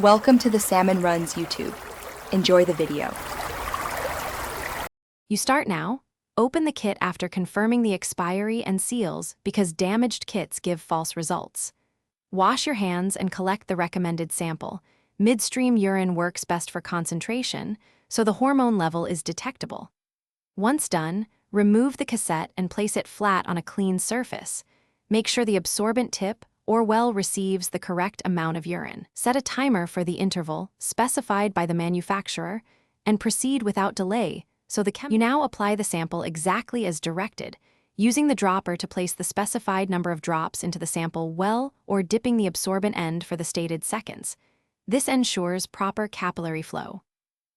Welcome to the Salmon Runs YouTube. Enjoy the video. You start now. Open the kit after confirming the expiry and seals because damaged kits give false results. Wash your hands and collect the recommended sample. Midstream urine works best for concentration, so the hormone level is detectable. Once done, remove the cassette and place it flat on a clean surface. Make sure the absorbent tip or well receives the correct amount of urine. Set a timer for the interval specified by the manufacturer and proceed without delay so you now apply the sample exactly as directed, using the dropper to place the specified number of drops into the sample well or dipping the absorbent end for the stated seconds. This ensures proper capillary flow.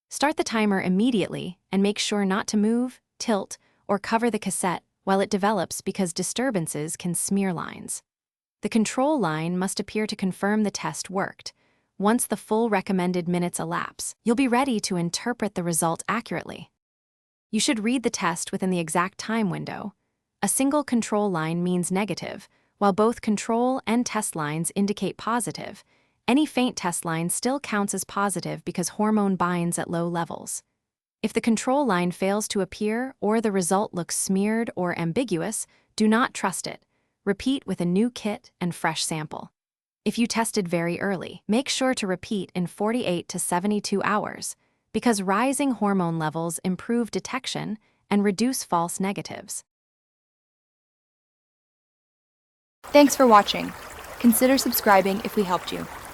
Start the timer immediately and make sure not to move, tilt, or cover the cassette while it develops because disturbances can smear lines. The control line must appear to confirm the test worked. Once the full recommended minutes elapse, you'll be ready to interpret the result accurately. You should read the test within the exact time window. A single control line means negative, while both control and test lines indicate positive. Any faint test line still counts as positive because hormone binds at low levels. If the control line fails to appear or the result looks smeared or ambiguous, do not trust it. Repeat with a new kit and fresh sample. If you tested very early, make sure to repeat in 48 to 72 hours because rising hormone levels improve detection and reduce false negatives. Thanks for watching. Consider subscribing if we helped you.